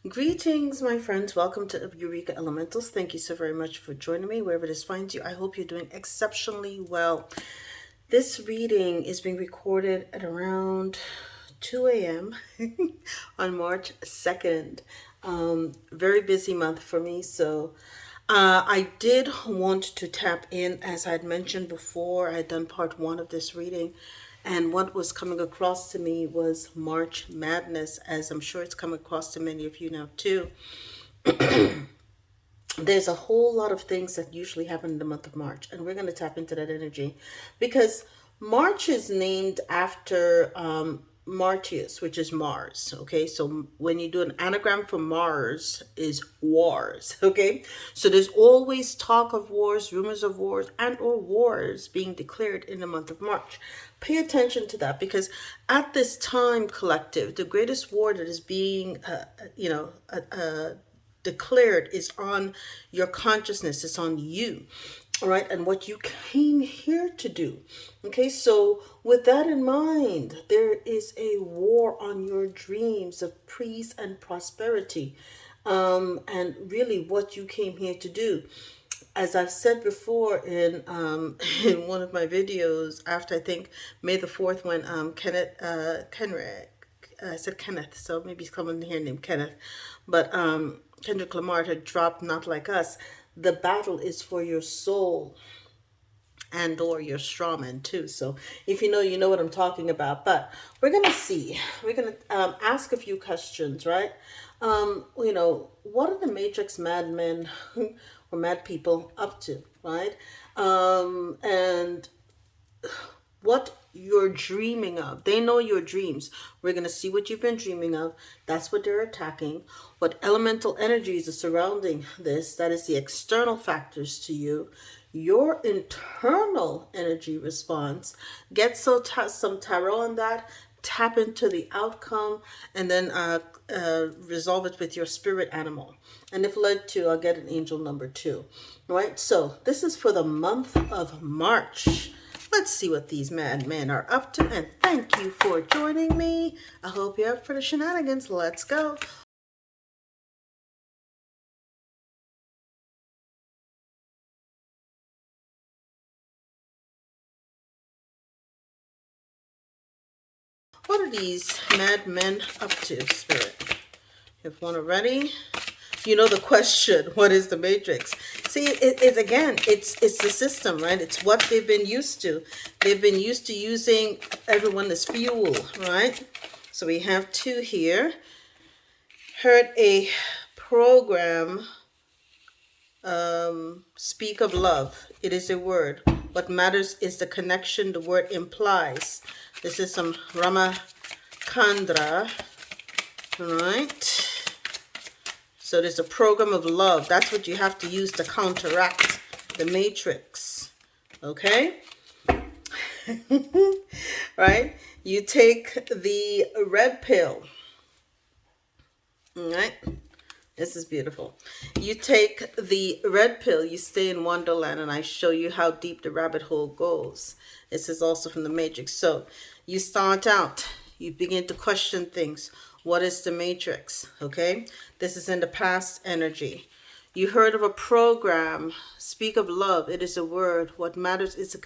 Greetings, my friends. Welcome to Eureka Elementals. Thank you so very much for joining me wherever this finds you. I hope you're doing exceptionally well. This reading is being recorded at around 2 a.m. on March 2nd. Very busy month for me, so I did want to tap in, as I had mentioned before. I had done part one of this reading, and what was coming across to me was March Madness, as I'm sure it's come across to many of you now too. There's a whole lot of things that usually happen in the month of March, and we're going to tap into that energy because March is named after Martius, which is Mars. Okay, so when you do an anagram for Mars, is wars. Okay, so there's always talk of wars, rumors of wars, and or wars being declared in the month of March. Pay attention to that because at this time, collective, the greatest war that is being, declared is on your consciousness, it's on you, all right, and what you came here to do. Okay, so with that in mind, there is a war on your dreams of peace and prosperity, and really what you came here to do. As I've said before in in one of my videos, after I think May the 4th, when I said Kenneth, so maybe he's coming here named Kenneth, but Kendrick Lamar had dropped Not Like Us. The battle is for your soul and or your strawman too. So if you know, you know what I'm talking about. But we're going to see. We're going to ask a few questions, right? What are the Matrix madmen or mad people up to, right? And what you're dreaming of. They know your dreams. We're going to see what you've been dreaming of. That's what they're attacking. What elemental energies are surrounding this. That is the external factors to you. Your internal energy response. Get some tarot on that. Tap into the outcome and then resolve it with your spirit animal. And if led to, I'll get an angel number 2. All right, so this is for the month of March. Let's see what these madmen are up to, and thank you for joining me. I hope you're up for the shenanigans. Let's go. What are these madmen up to, Spirit? If one are ready, you know the question, what is the matrix? See, it's the system, right? It's what they've been used to. They've been used to using everyone as fuel, right? So we have 2 here. Heard a program speak of love. It is a word. What matters is the connection the word implies. This is some Ramakandra, all right? So there's a program of love. That's what you have to use to counteract the matrix. Okay? Right? You take the red pill. All right? This is beautiful. You take the red pill, you stay in Wonderland, and I show you how deep the rabbit hole goes. This is also from the Matrix. So you start out, you begin to question things. What is the matrix? Okay, this is in the past energy. You heard of a program, speak of love. It is a word. What matters is a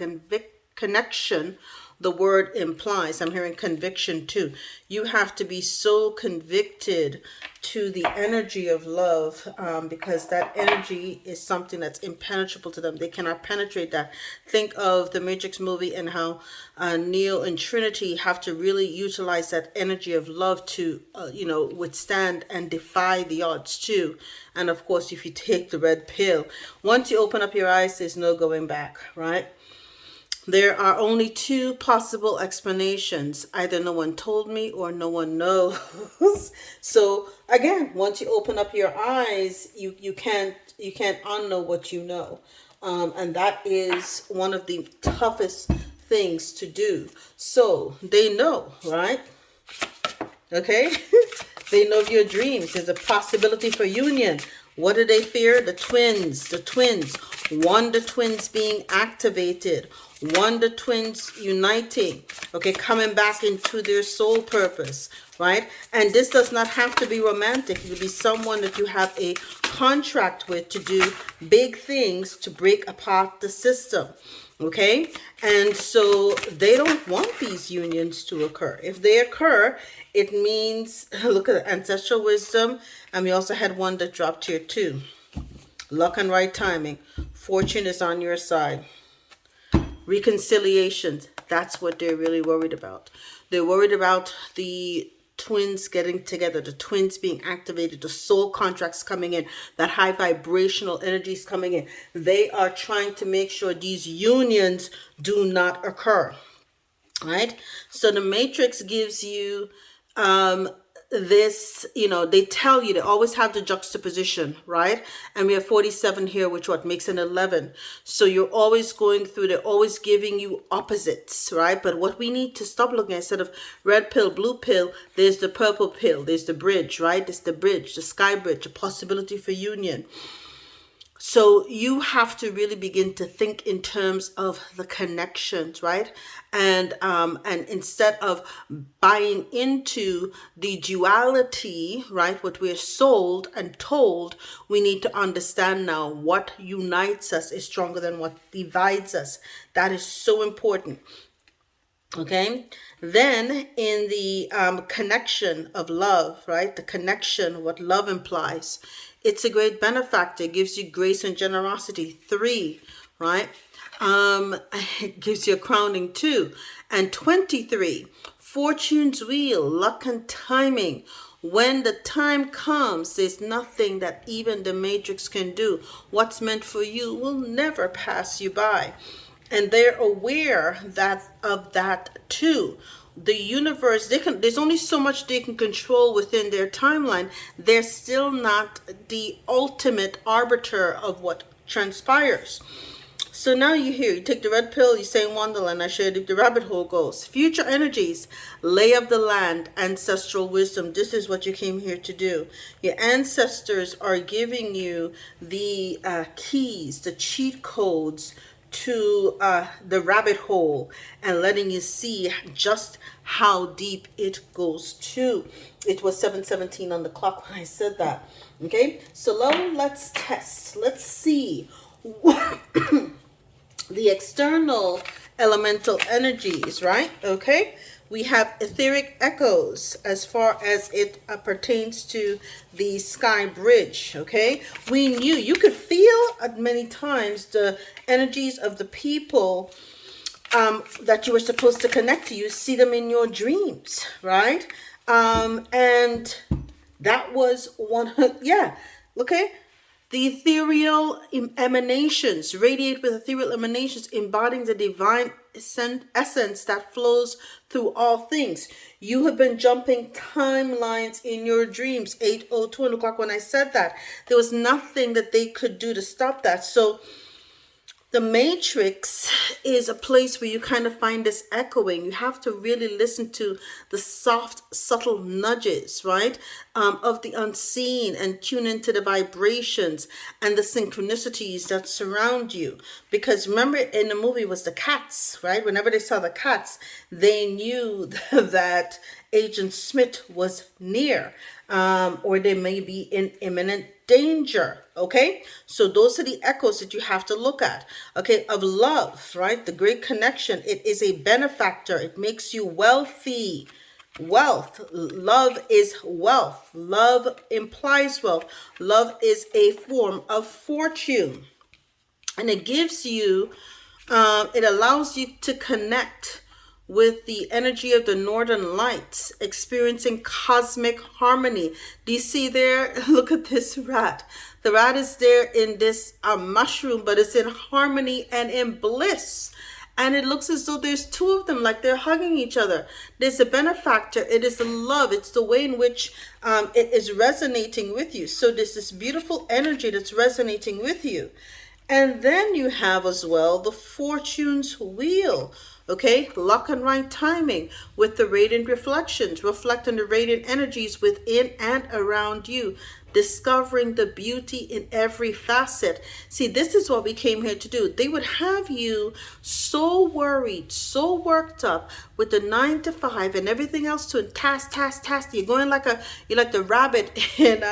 connection the word implies. I'm hearing conviction too. You have to be so convicted to the energy of love because that energy is something that's impenetrable to them. They cannot penetrate that. Think of the Matrix movie and how Neo and Trinity have to really utilize that energy of love to, withstand and defy the odds too. And of course, if you take the red pill, once you open up your eyes, there's no going back, right? There are only 2 possible explanations. Either no one told me or no one knows. So again, once you open up your eyes, you can't unknow what you know. And that is one of the toughest things to do. So they know, right? Okay? They know your dreams. There's a possibility for union. What do they fear? The twins. Wonder twins being activated. Wonder twins uniting. Okay, coming back into their soul purpose. right? And this does not have to be romantic. It could be someone that you have a contract with to do big things to break apart the system, okay? And so they don't want these unions to occur. If they occur, it means, look at ancestral wisdom, and we also had one that dropped here too. Luck and right timing. Fortune is on your side. Reconciliations, that's what they're really worried about. They're worried about the twins getting together, the twins being activated, the soul contracts coming in, that high vibrational energies coming in. They are trying to make sure these unions do not occur, right? So the matrix gives you this, they tell you, they always have the juxtaposition, right? And we have 47 here, which what makes an 11. So you're always going through, they're always giving you opposites, right? But what we need to stop looking at, instead of red pill, blue pill, there's the purple pill, there's the bridge, right? There's the bridge, the sky bridge, a possibility for union. So you have to really begin to think in terms of the connections, right? And instead of buying into the duality, right, what we're sold and told, we need to understand now what unites us is stronger than what divides us. That is so important. Okay, then in the connection of love, right? The connection, what love implies, it's a great benefactor. It gives you grace and generosity. 3, right? It gives you a crowning 2. And 23, fortune's wheel, luck and timing. When the time comes, there's nothing that even the matrix can do. What's meant for you will never pass you by. And they're aware of that too. The universe, there's only so much they can control within their timeline. They're still not the ultimate arbiter of what transpires. So now you take the red pill, you say in Wonderland, I showed you the rabbit hole goes. Future energies, lay of the land, ancestral wisdom. This is what you came here to do. Your ancestors are giving you the keys, the cheat codes to the rabbit hole, and letting you see just how deep it goes to. It was 7:17 on the clock when I said that. Okay, so now let's test. Let's see the external elemental energies, right? Okay, we have etheric echoes as far as it pertains to the sky bridge. Okay, we knew you could feel at many times the energies of the people that you were supposed to connect to. You see them in your dreams, right? And that was one. Yeah, okay. The ethereal emanations radiate with ethereal emanations, embodying the divine essence that flows through all things. You have been jumping timelines in your dreams. 8:02 o'clock when I said that. There was nothing that they could do to stop that. So the matrix is a place where you kind of find this echoing. You have to really listen to the soft, subtle nudges, right, of the unseen, and tune into the vibrations and the synchronicities that surround you. Because remember, in the movie was the cats, right? Whenever they saw the cats, they knew that Agent Smith was near, or they may be in imminent danger. Okay, so those are the echoes that you have to look at. Okay, of love, right? The great connection. It is a benefactor. It makes you wealthy. Wealth. Love is wealth. Love implies wealth. Love is a form of fortune, and it gives you it allows you to connect with the energy of the northern lights, experiencing cosmic harmony. Do you see there? Look at this rat. The rat is there in this mushroom, but it's in harmony and in bliss. And it looks as though there's 2 of them, like they're hugging each other. There's a benefactor. It is the love. It's the way in which it is resonating with you. So there's this beautiful energy that's resonating with you. And then you have as well the fortune's wheel. Okay, luck and right timing with the radiant reflections, reflecting the radiant energies within and around you, discovering the beauty in every facet. See, this is what we came here to do. They would have you so worried, so worked up with the 9 to 5 and everything else to task. You're like the rabbit in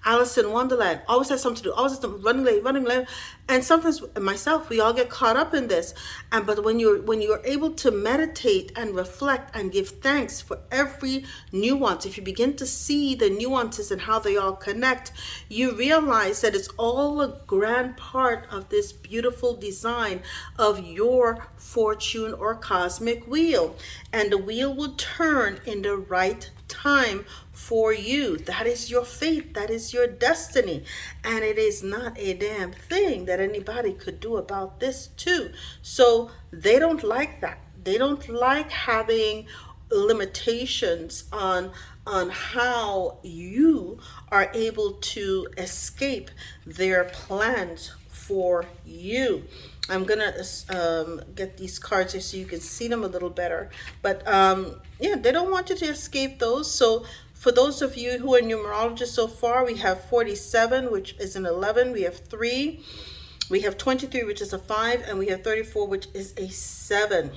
Alice in Wonderland. Always has something to do. Always has something, running late. And sometimes myself, we all get caught up in this. But when you're able to meditate and reflect and give thanks for every nuance, if you begin to see the nuances and how they all connect, you realize that it's all a grand part of this beautiful design of your fortune or cosmic wheel. And the wheel will turn in the right time for you. That is your fate. That is your destiny. And it is not a damn thing that anybody could do about this too. So they don't like that. They don't like having limitations on how you are able to escape their plans for you. I'm gonna get these cards here so you can see them a little better. But yeah, they don't want you to escape those. So for those of you who are numerologists so far, we have 47, which is an 11. We have 3. We have 23, which is a 5. And we have 34, which is a 7.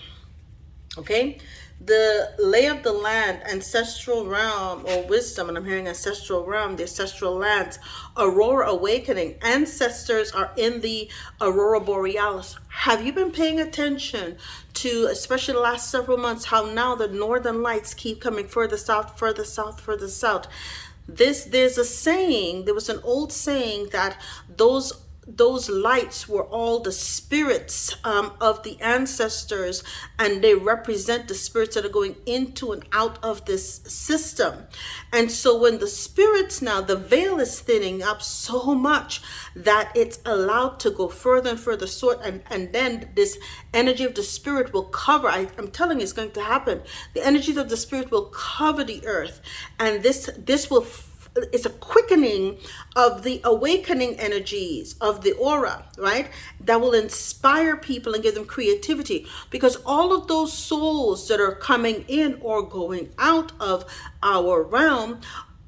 Okay? The lay of the land, ancestral realm or wisdom, and I'm hearing ancestral realm, the ancestral lands, aurora awakening. Ancestors are in the aurora borealis. Have you been paying attention to, especially the last several months, how now the northern lights keep coming further south, further south, further south? There's a saying, there was an old saying that those lights were all the spirits of the ancestors, and they represent the spirits that are going into and out of this system. And so when the spirits now, the veil is thinning up so much that it's allowed to go further and further sort, and then this energy of the spirit will cover, I'm telling you, it's going to happen. The energies of the spirit will cover the earth, and this will it's a quickening of the awakening energies of the aura, right? That will inspire people and give them creativity, because all of those souls that are coming in or going out of our realm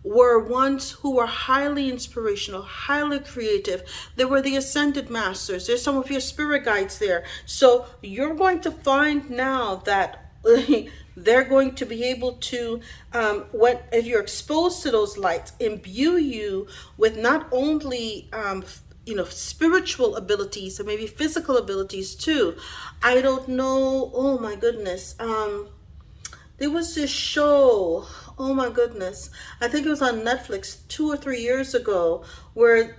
were ones who were highly inspirational, highly creative. They were the ascended masters. There's some of your spirit guides there. So you're going to find now that they're going to be able to, if you're exposed to those lights, imbue you with not only spiritual abilities, but maybe physical abilities too. I don't know. Oh my goodness. There was this show, oh my goodness, I think it was on Netflix 2 or 3 years ago, where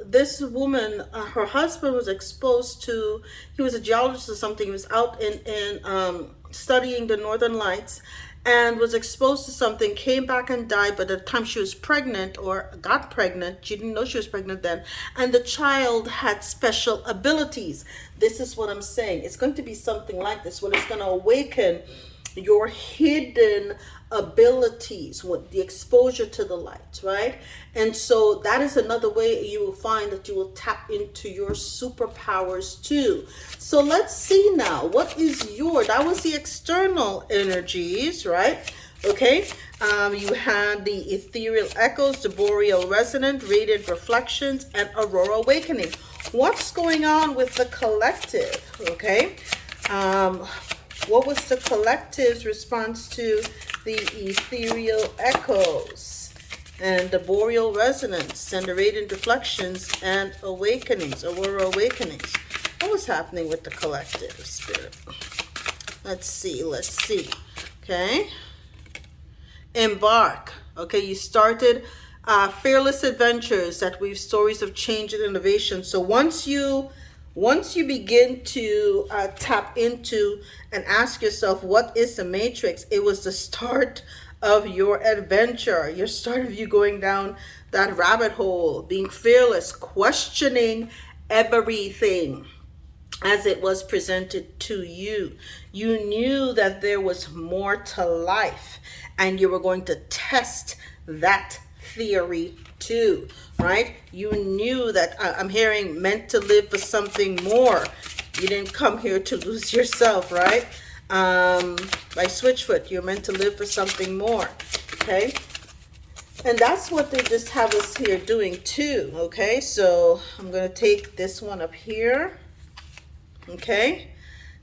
this woman, her husband was exposed to, he was a geologist or something, he was out in studying the northern lights, and was exposed to something, came back and died. But at the time she was pregnant, or got pregnant, she didn't know she was pregnant then, and the child had special abilities. This is what I'm saying. It's going to be something like this, when it's going to awaken your hidden abilities with the exposure to the light, right? And so that is another way you will find that you will tap into your superpowers too. So let's see now, what is that was the external energies, right? Okay, you had the ethereal echoes, the boreal resonant, radiant reflections, and aurora awakening. What's going on with the collective? Okay, what was the collective's response to the ethereal echoes and the boreal resonance and the radiant reflections and awakenings, aurora awakenings? What was happening with the collective spirit? Let's see. Okay. Embark. Okay, you started fearless adventures that weave stories of change and innovation. So once you begin to tap into and ask yourself, what is the matrix? It was the start of your adventure, your start of you going down that rabbit hole, being fearless, questioning everything as it was presented to you. You knew that there was more to life, and you were going to test that theory too, right? You knew that I'm hearing meant to live for something more. You didn't come here to lose yourself, right? By Switchfoot, you're meant to live for something more, okay? And that's what they just have us here doing too, okay? So I'm going to take this one up here, okay?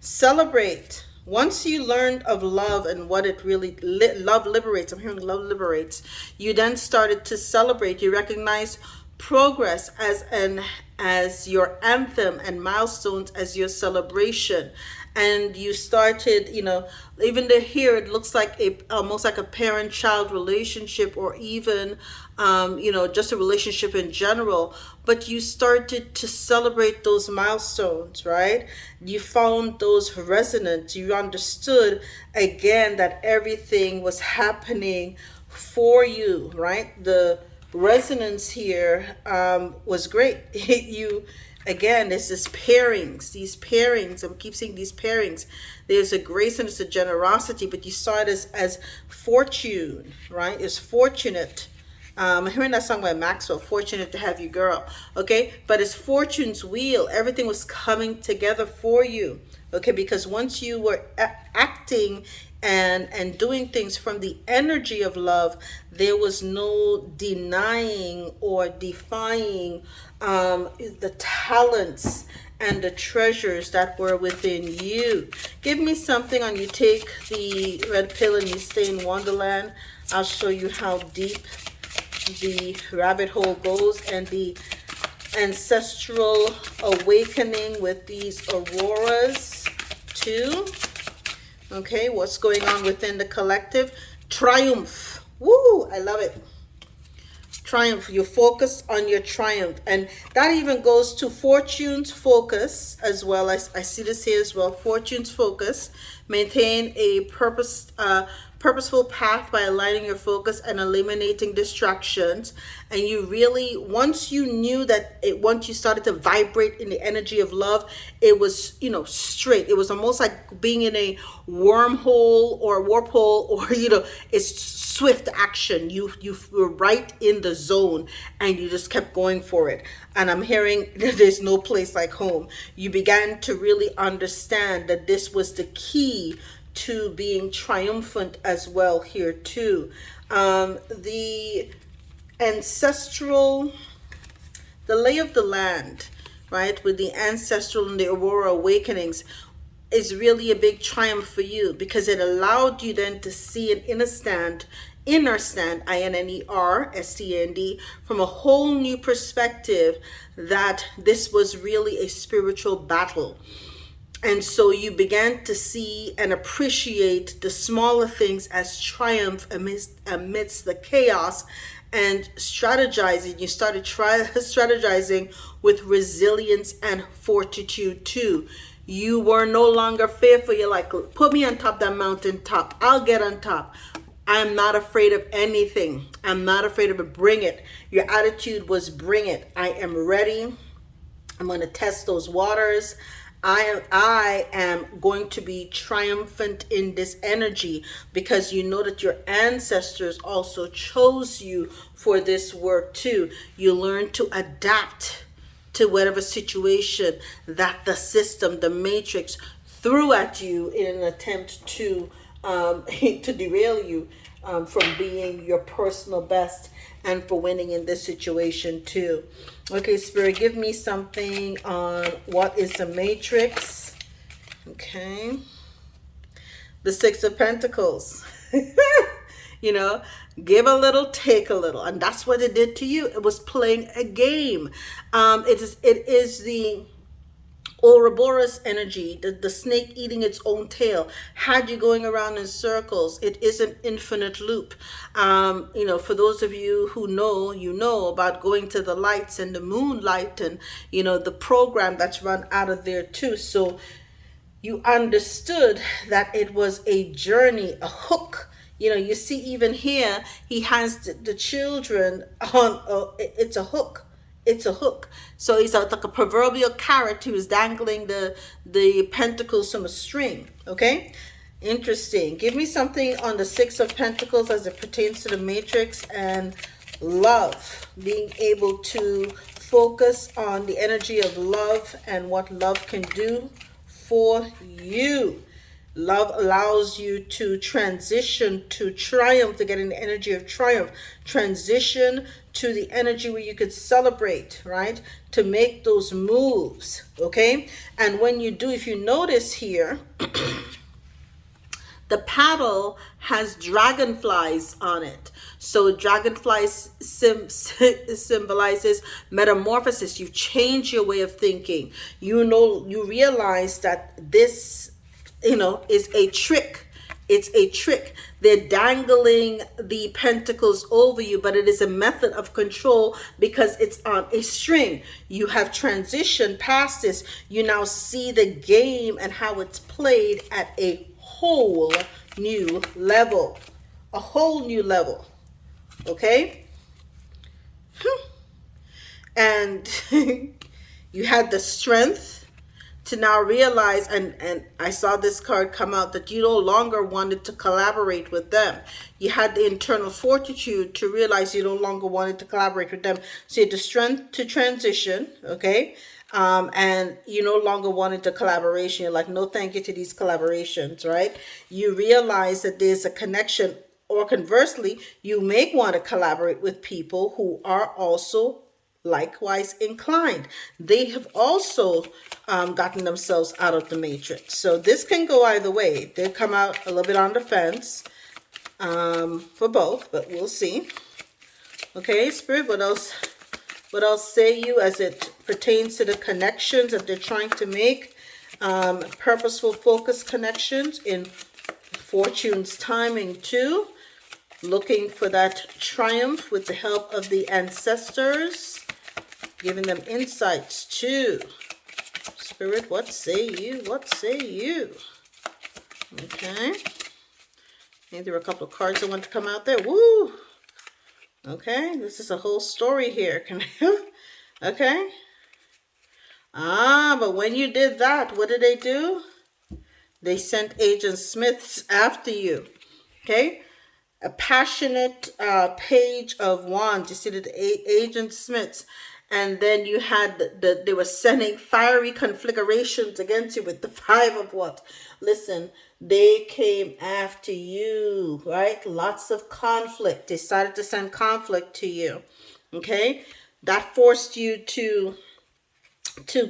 Celebrate. Once you learned of love and what it really, love liberates, I'm hearing love liberates, you then started to celebrate. You recognize progress as your anthem and milestones as your celebration. And you started, you know, even to here, it looks like almost like a parent-child relationship, or even, you know, just a relationship in general. But you started to celebrate those milestones, right? You found those resonant. You understood again that everything was happening for you, right? The resonance here was great. You again, there's these pairings. I keep seeing these pairings. There's a grace and there's a generosity, but you saw it as fortune, right? It's fortunate. I'm hearing that song by Maxwell, Fortunate to Have You Girl, okay? But it's fortune's wheel. Everything was coming together for you, okay? Because once you were acting and doing things from the energy of love, there was no denying or defying the talents and the treasures that were within you. Give me something on you take the red pill and you stay in Wonderland. I'll show you how deep the rabbit hole goes and the ancestral awakening with these auroras too. Okay, what's going on within the collective? Triumph. Woo, I love it. Triumph. You focus on your triumph. And that even goes to fortune's focus as well. I see this here as well. Fortune's focus. Maintain a purposeful path by aligning your focus and eliminating distractions. And you really, once you knew that once you started to vibrate in the energy of love, it was, you know, straight. It was almost like being in a wormhole or warp hole, or, you know, it's swift action. You were right in the zone and you just kept going for it. And I'm hearing there's no place like home. You began to really understand that this was the key to being triumphant as well here too. The ancestral, the lay of the land, right, with the ancestral and the aurora awakenings is really a big triumph for you, because it allowed you then to see an inner stand, INNERSTAND, from a whole new perspective, that this was really a spiritual battle. And so you began to see and appreciate the smaller things as triumph amidst the chaos, and strategizing. You started strategizing with resilience and fortitude too. You were no longer fearful. You're like, put me on top of that mountain top. I'll get on top. I'm not afraid of anything. I'm not afraid of it. Bring it. Your attitude was bring it. I am ready. I'm going to test those waters. I am going to be triumphant in this energy, because you know that your ancestors also chose you for this work too. You learn to adapt to whatever situation that the system, the matrix, threw at you in an attempt to to derail you from being your personal best and for winning in this situation too. Okay, Spirit, give me something on what is the matrix. Okay. The Six of Pentacles. You know, give a little, take a little. And that's what it did to you. It was playing a game. It is the Ouroboros energy, the snake eating its own tail, had you going around in circles. It is an infinite loop. You know, for those of you who know, you know about going to the lights and the moonlight, and, you know, the program that's run out of there too. So you understood that it was a journey, a hook. You know, you see even here, he has the children on, it's a hook. It's a hook. So he's like a proverbial carrot who's dangling the pentacles from a string. Okay? Interesting. Give me something on the Six of Pentacles as it pertains to the matrix and love. being able to focus on the energy of love and what love can do for you. Love allows you to transition to triumph, to get in the energy of triumph, transition to the energy where you could celebrate, right? To make those moves, okay? And when you do, if you notice here, the paddle has dragonflies on it. So dragonflies symbolizes metamorphosis. You change your way of thinking. You realize that this, is a trick. It's a trick. They're dangling the pentacles over you, but it is a method of control because it's on a string. You have transitioned past this. You now see the game and how it's played at a whole new level. A whole new level. Okay? And you had the strength to now realize, and I saw this card come out, that you no longer wanted to collaborate with them. You had the internal fortitude to realize you no longer wanted to collaborate with them. So you had the strength to transition, okay? And you no longer wanted the collaboration. You're like, no thank you to these collaborations, right? You realize that there's a connection, or conversely, you may want to collaborate with people who are also likewise inclined. They have also gotten themselves out of the matrix. So this can go either way. They come out a little bit on the fence for both, but we'll see. Okay, Spirit, what else? What else say you as it pertains to the connections that they're trying to make? Purposeful, focused connections in Fortune's timing too. Looking for that triumph with the help of the ancestors. Giving them insights too. Spirit, what say you? What say you? Okay. Maybe there were a couple of cards that want to come out there. Woo! Okay, this is a whole story here. Can I? Okay. But when you did that, what did they do? They sent Agent Smiths after you. Okay. A passionate page of wands. You see the Agent Smiths. And then you had they were sending fiery conflagrations against you with the five of what? Listen, they came after you, right? Lots of conflict. They decided to send conflict to you. Okay? That forced you to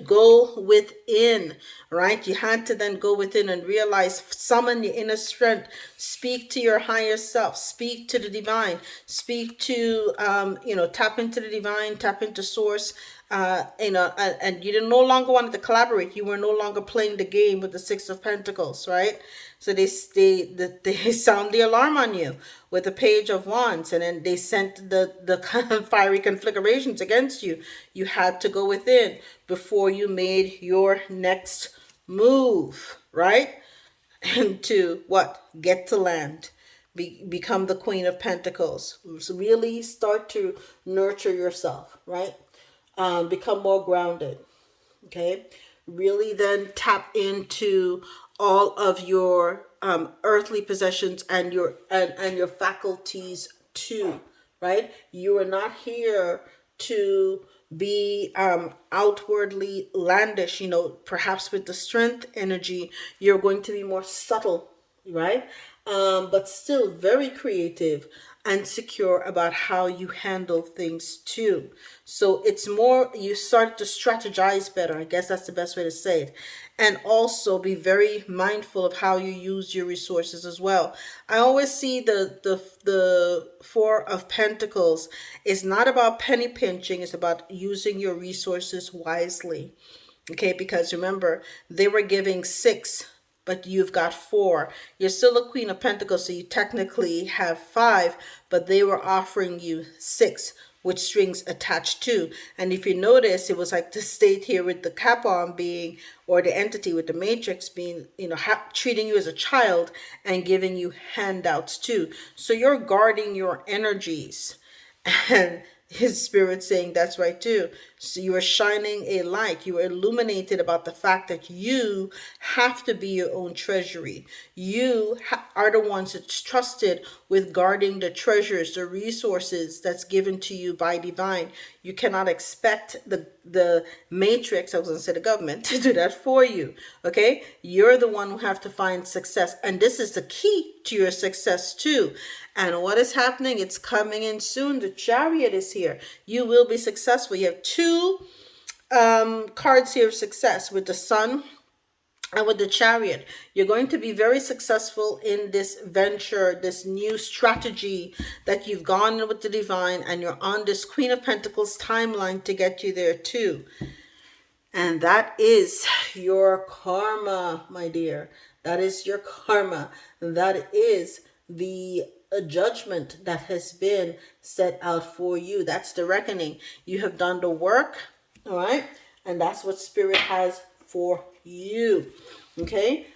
go within, right? You had to then go within and realize, summon your inner strength, speak to your higher self, speak to the divine, speak to, tap into the divine, tap into source, and you no longer wanted to collaborate. You were no longer playing the game with the Six of Pentacles, right? So they sound the alarm on you with the Page of Wands, and then they sent the fiery conflagrations against you. You had to go within before you made your next move, right? And to what? Get to land. Become the Queen of Pentacles. So really start to nurture yourself, right? Become more grounded. Okay, really then tap into all of your earthly possessions and your faculties too, right? You are not here to be outwardly landish. Perhaps with the strength energy, you're going to be more subtle, right? But still very creative and secure about how you handle things too. So it's more, you start to strategize better. I guess that's the best way to say it. And also be very mindful of how you use your resources as well. I always see the Four of Pentacles is not about penny pinching. It's about using your resources wisely. Okay, because remember, they were giving 6, but you've got 4. You're still a Queen of Pentacles, so you technically have 5, but they were offering you 6 with strings attached to. And if you notice, it was like the state here with the cap on being, or the entity with the matrix being, treating you as a child and giving you handouts too. So you're guarding your energies. And His spirit saying that's right too. So you are shining a light. You are illuminated about the fact that you have to be your own treasury. You are the ones that's trusted with guarding the treasures, the resources that's given to you by divine. You cannot expect the matrix, I was going to say the government, to do that for you. Okay? You're the one who have to find success. And this is the key to your success too. And what is happening? It's coming in soon. The Chariot is here. You will be successful. You have two cards here of success with the Sun and with the Chariot. You're going to be very successful in this venture, this new strategy that you've gone in with the divine, and you're on this Queen of Pentacles timeline to get you there too. And that is your karma, my dear. That is your karma. That is the judgment that has been set out for you. That's the reckoning. You have done the work, all right? And that's what Spirit has for you, okay?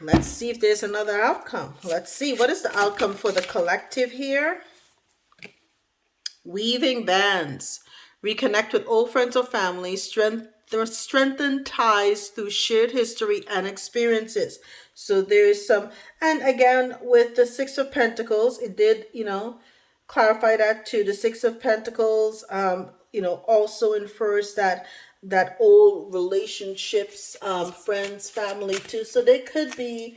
Let's see if there's another outcome. Let's see. What is the outcome for the collective here? Weaving bands. Reconnect with old friends or family. Strengthen ties through shared history and experiences. So there's some, and again, with the Six of Pentacles, it did, clarify that too. The Six of Pentacles, also infers that old relationships, friends, family too. So there could be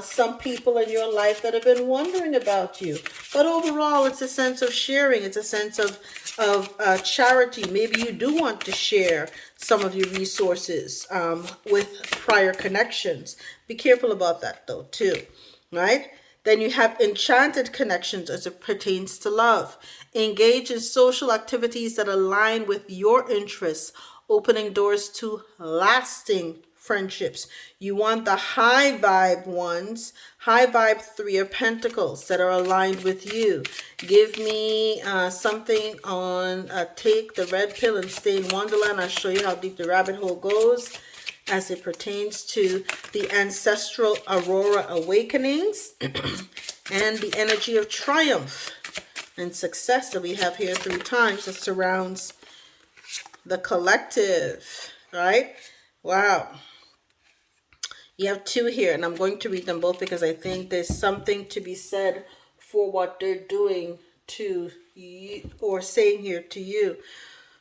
some people in your life that have been wondering about you. But overall, it's a sense of sharing. It's a sense of charity. Maybe you do want to share some of your resources with prior connections. Be careful about that though too, right? Then you have enchanted connections as it pertains to love. Engage in social activities that align with your interests, opening doors to lasting friendships. You want the high vibe ones, high vibe Three of Pentacles that are aligned with you. Give me something on take the red pill and stay in Wonderland. I'll show you how deep the rabbit hole goes as it pertains to the ancestral aurora awakenings and the energy of triumph and success that we have here 3 times that surrounds the collective, right? Wow. You have 2 here, and I'm going to read them both because I think there's something to be said for what they're doing to you or saying here to you.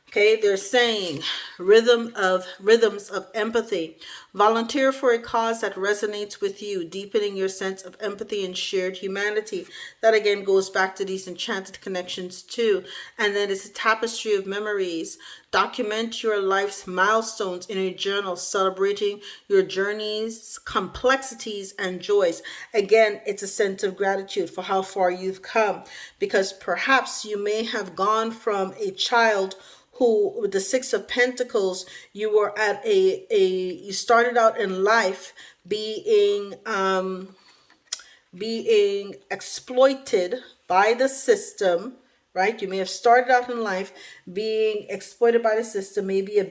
Okay, they're saying rhythms of empathy. Volunteer for a cause that resonates with you, deepening your sense of empathy and shared humanity. That again goes back to these enchanted connections too. And then it's a tapestry of memories. Document your life's milestones in a journal, celebrating your journeys, complexities, and joys. Again, it's a sense of gratitude for how far you've come, because perhaps you may have gone from a child who, with the Six of Pentacles, you were at you started out in life being exploited by the system, right? You may have started out in life being exploited by the system, maybe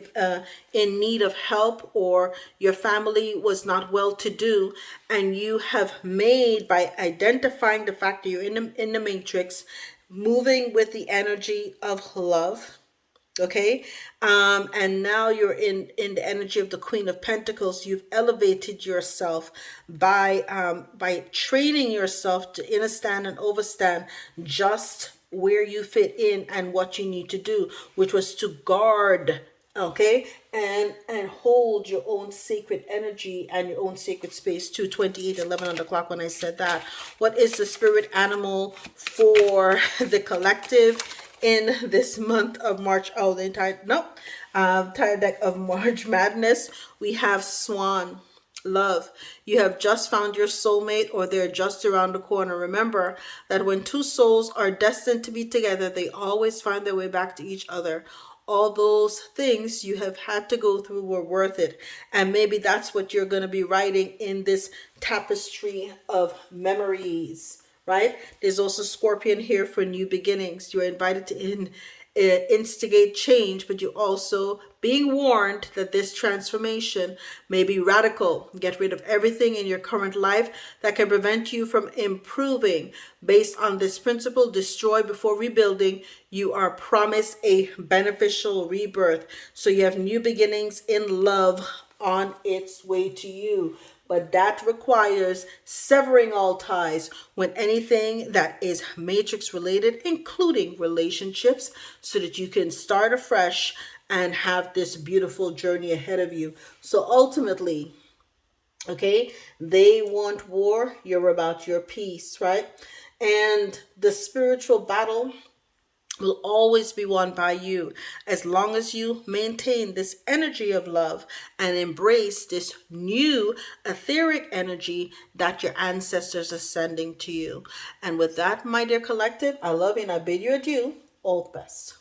in need of help, or your family was not well to do, and you have made, by identifying the fact that you're in the matrix, moving with the energy of love. Okay, and now you're in the energy of the Queen of Pentacles. You've elevated yourself by training yourself to understand and overstand just where you fit in and what you need to do, which was to guard, okay, and hold your own sacred energy and your own sacred space. 2:28:11 on the clock when I said that. What is the spirit animal for the collective in this month of March? Oh, the entire deck of March Madness. We have Swan. Love. You have just found your soulmate, or they're just around the corner. Remember that when 2 souls are destined to be together, they always find their way back to each other. All those things you have had to go through were worth it. And maybe that's what you're going to be writing in this tapestry of memories. Right? There's also Scorpion here for new beginnings. You're invited to instigate change, but you also being warned that this transformation may be radical. Get rid of everything in your current life that can prevent you from improving. Based on this principle, destroy before rebuilding, you are promised a beneficial rebirth. So you have new beginnings in love on its way to you. But that requires severing all ties when anything that is matrix related, including relationships, so that you can start afresh and have this beautiful journey ahead of you. So ultimately, okay, they want war, you're about your peace, right? And the spiritual battle will always be won by you as long as you maintain this energy of love and embrace this new etheric energy that your ancestors are sending to you. And with that, my dear collective, I love you and I bid you adieu. All the best.